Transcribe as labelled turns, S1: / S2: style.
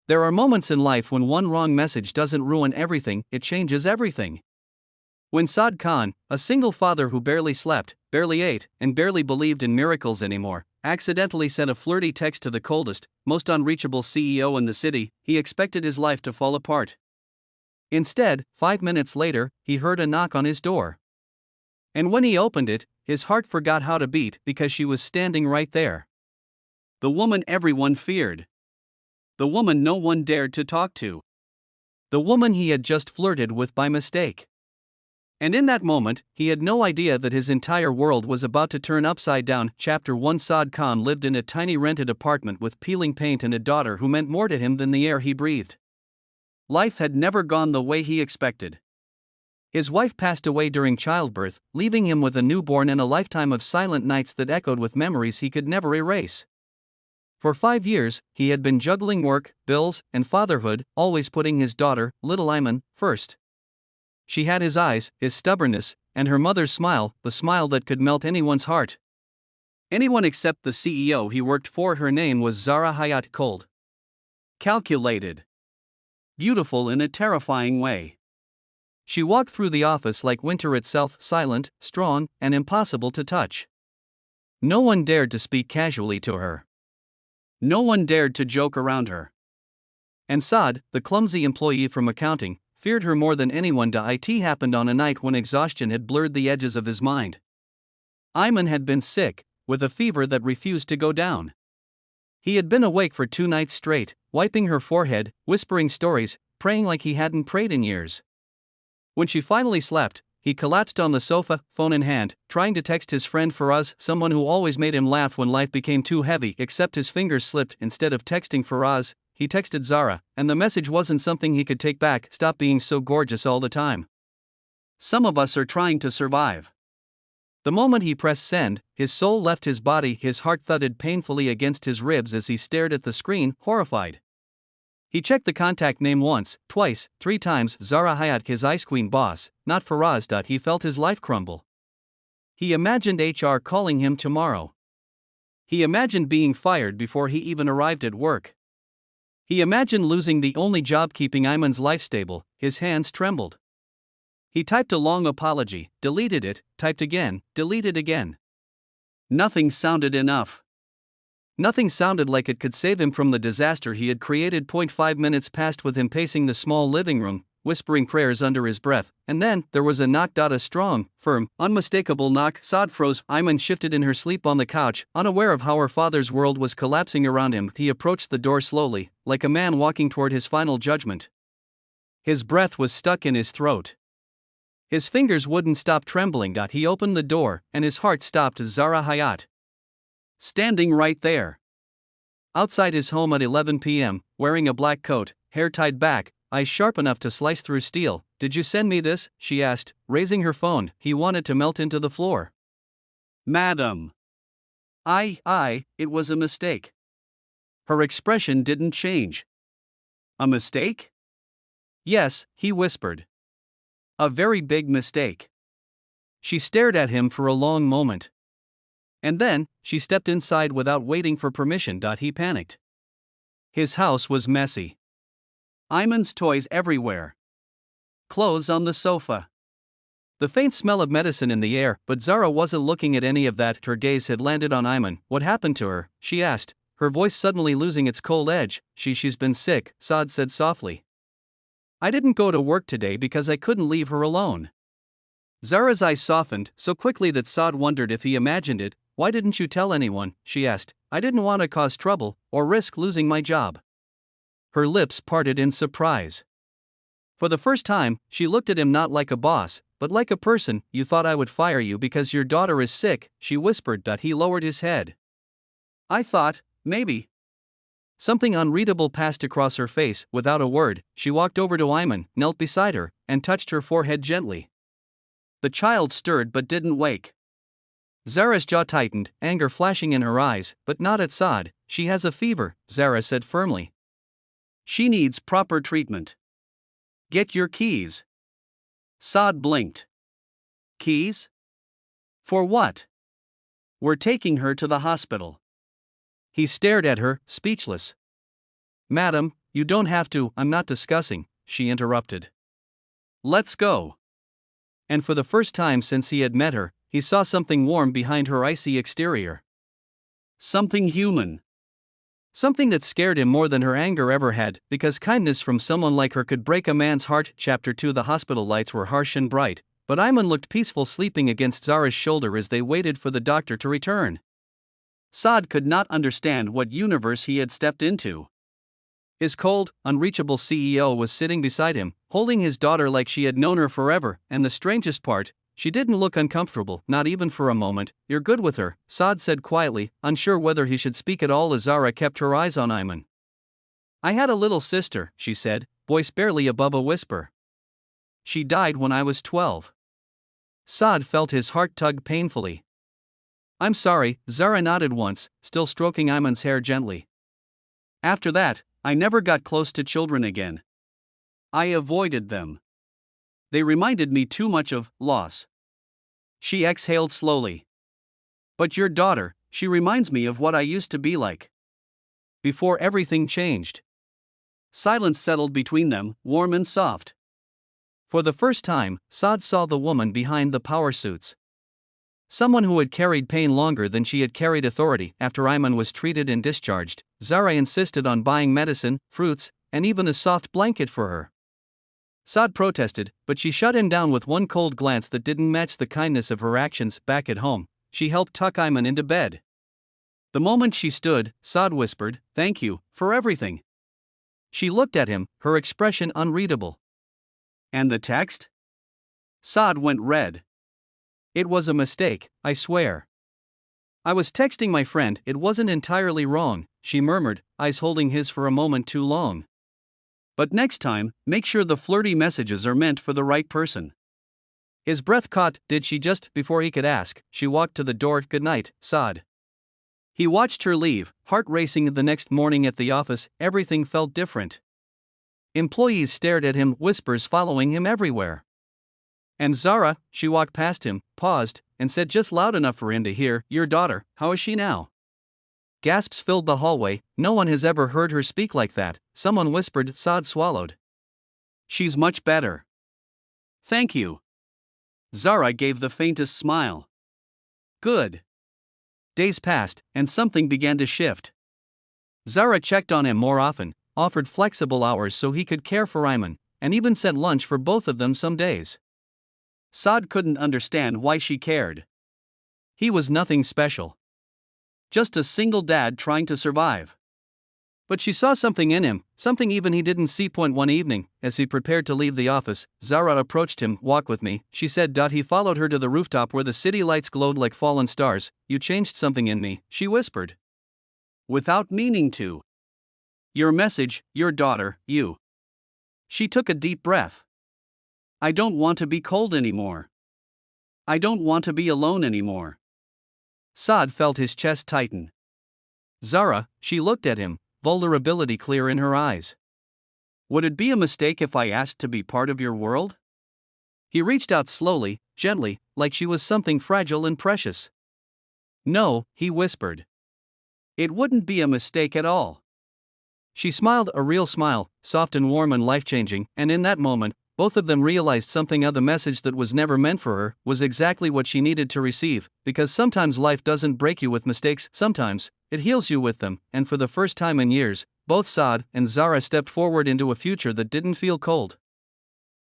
S1: There are moments in life when one wrong message doesn't ruin everything, it changes everything. When Saad Khan, a single father who barely slept, barely ate, and barely believed in miracles anymore, accidentally sent a flirty text to the coldest, most unreachable CEO in the city, he expected his life to fall apart. Instead, 5 minutes later, he heard a knock on his door. And when he opened it, his heart forgot how to beat because she was standing right there. The woman everyone feared. The woman no one dared to talk to. The woman he had just flirted with by mistake. And in that moment, he had no idea that his entire world was about to turn upside down. Chapter 1 Saad Khan lived in a tiny rented apartment with peeling paint and a daughter who meant more to him than the air he breathed. Life had never gone the way he expected. His wife passed away during childbirth, leaving him with a newborn and a lifetime of silent nights that echoed with memories he could never erase. For 5 years, he had been juggling work, bills, and fatherhood, always putting his daughter, little Ayman, first. She had his eyes, his stubbornness, and her mother's smile, the smile that could melt anyone's heart. Anyone except the CEO he worked for. Her name was Zara Hayat. Cold. Calculated. Beautiful in a terrifying way. She walked through the office like winter itself, silent, strong, and impossible to touch. No one dared to speak casually to her. No one dared to joke around her. And Saad, the clumsy employee from accounting, feared her more than anyone. It happened on a night when exhaustion had blurred the edges of his mind. Ayman had been sick, with a fever that refused to go down. He had been awake for 2 nights straight, wiping her forehead, whispering stories, praying like he hadn't prayed in years. When she finally slept, he collapsed on the sofa, phone in hand, trying to text his friend Faraz, someone who always made him laugh when life became too heavy, except his fingers slipped. Instead of texting Faraz, he texted Zara, and the message wasn't something he could take back. Stop being so gorgeous all the time. Some of us are trying to survive. The moment he pressed send, his soul left his body. His heart thudded painfully against his ribs as he stared at the screen, horrified. He checked the contact name once, twice, 3 times. Zara Hayat, his ice queen boss, not Faraz. He felt his life crumble. He imagined HR calling him tomorrow. He imagined being fired before he even arrived at work. He imagined losing the only job keeping Ayman's life stable. His hands trembled. He typed a long apology, deleted it, typed again, deleted again. Nothing sounded enough. Nothing sounded like it could save him from the disaster he had created. 5 minutes passed with him pacing the small living room, whispering prayers under his breath, and then there was a knock. A strong, firm, unmistakable knock. Saad froze. Ayman shifted in her sleep on the couch, unaware of how her father's world was collapsing around him. He approached the door slowly, like a man walking toward his final judgment. His breath was stuck in his throat. His fingers wouldn't stop trembling. He opened the door, and his heart stopped. Zara Hayat. Standing right there. Outside his home at 11 p.m., wearing a black coat, hair tied back, eyes sharp enough to slice through steel. Did you send me this? She asked, raising her phone. He wanted to melt into the floor. Madam. It was a mistake. Her expression didn't change. A mistake? Yes, he whispered. A very big mistake. She stared at him for a long moment. And then, she stepped inside without waiting for permission. He panicked. His house was messy. Ayman's toys everywhere. Clothes on the sofa. The faint smell of medicine in the air, but Zara wasn't looking at any of that. Her gaze had landed on Ayman. What happened to her? She asked, her voice suddenly losing its cold edge. She's been sick, Saad said softly. I didn't go to work today because I couldn't leave her alone. Zara's eyes softened so quickly that Saad wondered if he imagined it. Why didn't you tell anyone? She asked. I didn't want to cause trouble, or risk losing my job. Her lips parted in surprise. For the first time, she looked at him not like a boss, but like a person. You thought I would fire you because your daughter is sick, she whispered. He lowered his head. I thought, maybe. Something unreadable passed across her face. Without a word, she walked over to Ayman, knelt beside her, and touched her forehead gently. The child stirred but didn't wake. Zara's jaw tightened, anger flashing in her eyes, but not at Saad. She has a fever, Zara said firmly. She needs proper treatment. Get your keys. Saad blinked. Keys? For what? We're taking her to the hospital. He stared at her, speechless. Madam, you don't have to, I'm not discussing, she interrupted. Let's go. And for the first time since he had met her, he saw something warm behind her icy exterior. Something human. Something that scared him more than her anger ever had, because kindness from someone like her could break a man's heart. Chapter 2. The hospital lights were harsh and bright, but Ayman looked peaceful sleeping against Zara's shoulder as they waited for the doctor to return. Saad could not understand what universe he had stepped into. His cold, unreachable CEO was sitting beside him, holding his daughter like she had known her forever, and the strangest part, she didn't look uncomfortable, not even for a moment. You're good with her, Saad said quietly, unsure whether he should speak at all as Zara kept her eyes on Ayman. I had a little sister, she said, voice barely above a whisper. She died when I was 12. Saad felt his heart tug painfully. I'm sorry, Zara nodded once, still stroking Ayman's hair gently. After that, I never got close to children again. I avoided them. They reminded me too much of loss. She exhaled slowly. But your daughter, she reminds me of what I used to be like. Before everything changed. Silence settled between them, warm and soft. For the first time, Saad saw the woman behind the power suits. Someone who had carried pain longer than she had carried authority. After Ayman was treated and discharged, Zara insisted on buying medicine, fruits, and even a soft blanket for her. Saad protested, but she shut him down with one cold glance that didn't match the kindness of her actions. Back at home, she helped tuck Ayman into bed. The moment she stood, Saad whispered, "Thank you, for everything." She looked at him, her expression unreadable. And the text? Saad went red. It was a mistake, I swear. I was texting my friend, it wasn't entirely wrong, she murmured, eyes holding his for a moment too long. But next time, make sure the flirty messages are meant for the right person. His breath caught. Did she? Just before he could ask, she walked to the door. Good night, Saad. He watched her leave, heart racing. The next morning at the office, everything felt different. Employees stared at him, whispers following him everywhere. And Zara, she walked past him, paused, and said just loud enough for him to hear, "Your daughter, how is she now?" Gasps filled the hallway. No one has ever heard her speak like that, someone whispered. Saad swallowed. She's much better. Thank you. Zara gave the faintest smile. Good. Days passed, and something began to shift. Zara checked on him more often, offered flexible hours so he could care for Ayman, and even sent lunch for both of them some days. Saad couldn't understand why she cared. He was nothing special. Just a single dad trying to survive. But she saw something in him, something even he didn't see. One evening, as he prepared to leave the office, Zara approached him. Walk with me, she said. He followed her to the rooftop where the city lights glowed like fallen stars. You changed something in me, she whispered. Without meaning to. Your message, your daughter, you. She took a deep breath. I don't want to be cold anymore. I don't want to be alone anymore. Saad felt his chest tighten. Zara, she looked at him, vulnerability clear in her eyes. Would it be a mistake if I asked to be part of your world? He reached out slowly, gently, like she was something fragile and precious. No, he whispered. It wouldn't be a mistake at all. She smiled, a real smile, soft and warm and life-changing, and in that moment, both of them realized something. The message that was never meant for her was exactly what she needed to receive, because sometimes life doesn't break you with mistakes, sometimes it heals you with them. And for the first time in years, both Saad and Zara stepped forward into a future that didn't feel cold.